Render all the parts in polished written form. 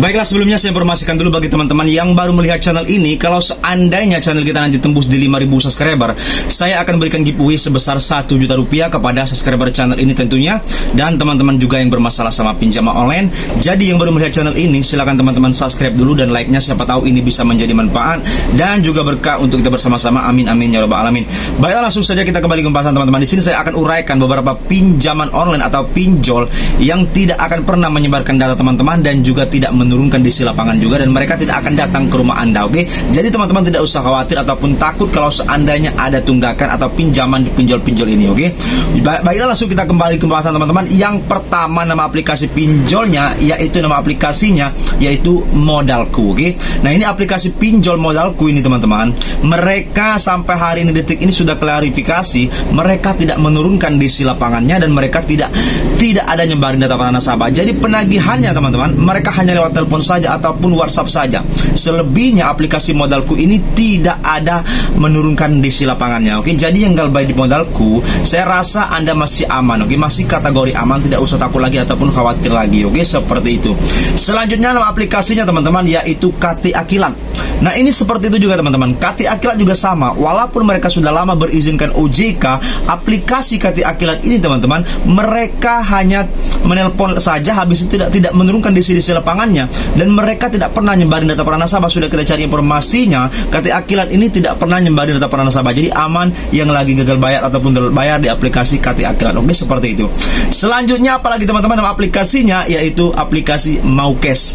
Baiklah, sebelumnya saya informasikan dulu bagi teman-teman yang baru melihat channel ini, kalau seandainya channel kita nanti tembus di 5.000 subscriber, saya akan berikan giveaway sebesar 1 juta rupiah kepada subscriber channel ini tentunya, dan teman-teman juga yang bermasalah sama pinjaman online. Jadi yang baru melihat channel ini, silakan teman-teman subscribe dulu dan like-nya, siapa tahu ini bisa menjadi manfaat dan juga berkah untuk kita bersama-sama. Amin amin ya rabbal alamin. Baiklah, langsung saja kita kembali ke pembahasan teman-teman. Di sini saya akan uraikan beberapa pinjaman online atau pinjol yang tidak akan pernah menyebarkan data teman-teman dan juga tidak menurunkan di lapangan juga, dan mereka tidak akan datang ke rumah Anda. Oke, jadi teman-teman tidak usah khawatir ataupun takut kalau seandainya ada tunggakan atau pinjaman di pinjol-pinjol ini. Oke, baiklah, langsung kita kembali ke pembahasan teman-teman. Yang pertama, nama aplikasi pinjolnya yaitu nama aplikasinya yaitu Modalku. Oke, nah ini aplikasi pinjol Modalku ini teman-teman, mereka sampai hari ini detik ini sudah klarifikasi, mereka tidak menurunkan di lapangannya dan mereka tidak ada nyebarin data para nasabah. Jadi penagihannya teman-teman, mereka hanya lewat telepon saja ataupun WhatsApp saja. Selebihnya aplikasi Modalku ini tidak ada menurunkan di lapangannya. Oke, jadi yang galbay di Modalku, saya rasa Anda masih aman. Oke, masih kategori aman, tidak usah takut lagi ataupun khawatir lagi. Oke, seperti itu. Selanjutnya nama aplikasinya teman-teman yaitu Kati Akilat. Nah ini seperti itu juga teman-teman, Kati Akilat juga sama. Walaupun mereka sudah lama berizinkan OJK, aplikasi Kati Akilat ini teman-teman, mereka hanya menelpon saja, habis itu tidak menurunkan di lapangannya, dan mereka tidak pernah nyebarin data para nasabah. Sudah kita cari informasinya, Kati Akilat ini tidak pernah nyebarin data para nasabah. Jadi aman yang lagi gagal bayar ataupun gagal bayar di aplikasi Kati Akilat. Oke, seperti itu. Selanjutnya apalagi teman-teman, nama aplikasinya yaitu aplikasi Maucash.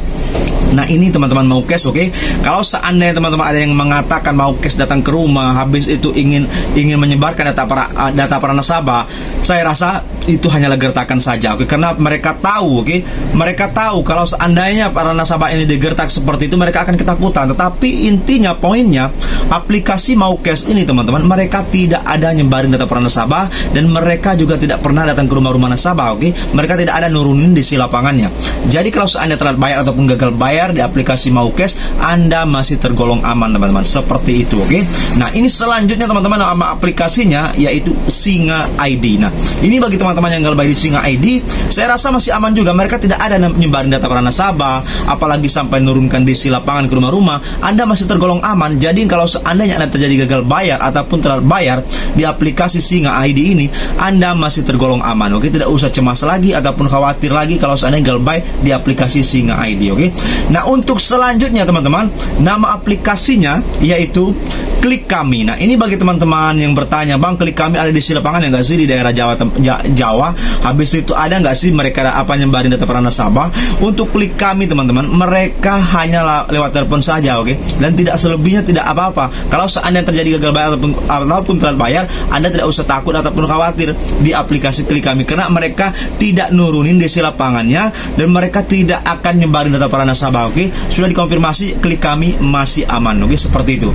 Nah ini teman-teman Maucash. Oke, kalau seandainya teman-teman ada yang mengatakan Maucash datang ke rumah, habis itu ingin menyebarkan data para nasabah, saya rasa itu hanyalah gertakan saja. Oke, karena mereka tahu, oke, mereka tahu kalau seandainya para nasabah ini digertak seperti itu, mereka akan ketakutan. Tetapi intinya, poinnya, aplikasi Maucash ini teman-teman, mereka tidak ada nyebarin data para nasabah dan mereka juga tidak pernah datang ke rumah-rumah nasabah. Oke, mereka tidak ada nurunin di lapangannya. Jadi kalau seandainya telat bayar ataupun gagal bayar di aplikasi Maucash, Anda masih tergolong aman teman-teman. Seperti itu. Oke, nah ini selanjutnya teman-teman, nama aplikasinya yaitu Singa ID. Nah ini bagi teman-teman yang galbay di Singa ID, saya rasa masih aman juga. Mereka tidak ada nyebarin data para nasabah, apalagi sampai nurunkan di lapangan ke rumah-rumah. Anda masih tergolong aman. Jadi kalau seandainya Anda terjadi gagal bayar ataupun telat bayar di aplikasi Singa ID ini, Anda masih tergolong aman. Oke, tidak usah cemas lagi ataupun khawatir lagi kalau seandainya galbay di aplikasi Singa ID. Oke, nah untuk selanjutnya teman-teman, nama aplikasinya yaitu Klik Kami. Nah ini bagi teman-teman yang bertanya, Bang, Klik Kami ada di lapangan ya nggak sih di daerah Jawa? Habis itu ada nggak sih mereka nyebarin data para nasabah? Untuk Klik Kami teman-teman, mereka hanya lewat telepon saja. Oke, dan tidak selebihnya, tidak apa-apa. Kalau seandainya terjadi gagal bayar ataupun telat bayar, Anda tidak usah takut ataupun khawatir di aplikasi Klik Kami, karena mereka tidak nurunin di lapangannya dan mereka tidak akan nyebarin data para nasabah. Oke, sudah dikonfirmasi, Klik Kami masih aman. Oke, seperti itu.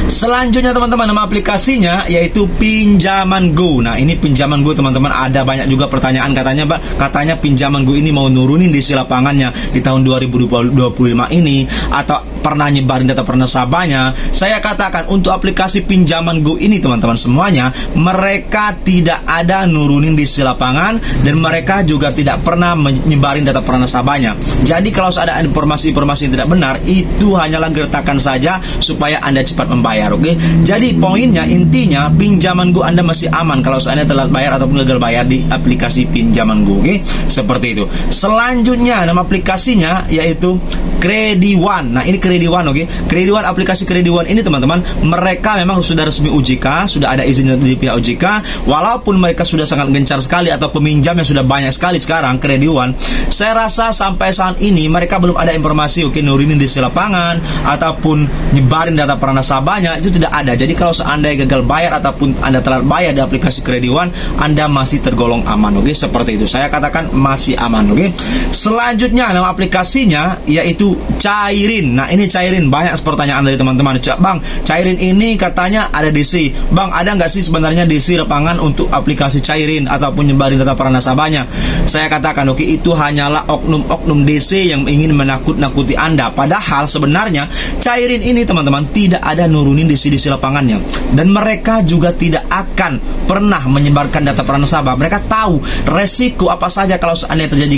Selanjutnya teman-teman, nama aplikasinya yaitu Pinjaman Go. Nah ini Pinjaman Go teman-teman, ada banyak juga pertanyaan katanya Pinjaman Go ini mau nurunin di lapangannya di tahun 2025 ini, atau pernah nyebarin data per nasabahnya. Saya katakan untuk aplikasi Pinjaman Go ini teman-teman, semuanya mereka tidak ada nurunin di lapangan dan mereka juga tidak pernah menyebarin data per nasabahnya. Jadi kalau ada informasi-informasi yang tidak benar, itu hanyalah gertakan saja supaya Anda cepat membayar. Oke, jadi poinnya, intinya Pinjaman Go Anda masih aman kalau seandainya telat bayar ataupun gagal bayar di aplikasi Pinjaman Go. Oke, seperti itu. Selanjutnya nama aplikasinya yaitu Kredi One. Nah ini Kredi One. Oke, Kredi One, aplikasi Kredi One ini teman-teman, mereka memang sudah resmi OJK, sudah ada izinnya dari pihak OJK. Walaupun mereka sudah sangat gencar sekali atau peminjam yang sudah banyak sekali sekarang Kredi One, saya rasa sampai saat ini mereka belum ada informasi nurunin di lapangan ataupun nyebarin data para nasabahnya, itu tidak ada. Jadi kalau seandainya gagal bayar ataupun Anda telat bayar di aplikasi Kredi One, Anda masih tergolong aman. Oke, seperti itu. Saya katakan masih aman. Oke, selanjutnya nama aplikasinya yaitu Cairin. Nah ini Cairin, banyak pertanyaan dari teman-teman. Bang, Cairin ini katanya ada DC. Bang, ada nggak sih sebenarnya DC lapangan untuk aplikasi Cairin ataupun nyebarin data para nasabahnya? Saya katakan oke, itu hanyalah oknum-oknum DC yang ingin menakut-nakuti Anda. Padahal sebenarnya Cairin ini teman-teman tidak ada nurunin hubungin DC lapangannya. Dan mereka juga tidak akan pernah menyebarkan data para nasabah. Mereka tahu resiko apa saja kalau seandainya terjadi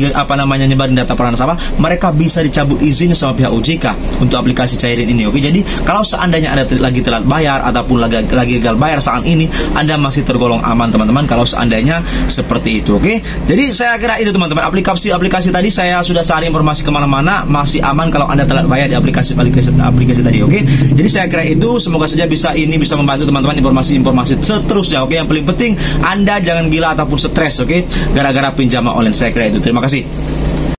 nyebarin data para nasabah. Mereka bisa dicabut izinnya sama pihak OJK untuk aplikasi Cairin ini. Oke, jadi kalau seandainya ada lagi telat bayar ataupun lagi gagal bayar saat ini, Anda masih tergolong aman teman-teman kalau seandainya seperti itu. Oke, jadi saya kira itu teman-teman, aplikasi tadi saya sudah cari informasi kemana-mana, masih aman kalau Anda telat bayar di aplikasi tadi. Oke, jadi saya kira itu, semoga saja bisa membantu teman-teman informasi seterusnya. Oke, yang paling penting Anda jangan gila ataupun stres, oke, gara-gara pinjaman online. Saya kira itu. Terima kasih.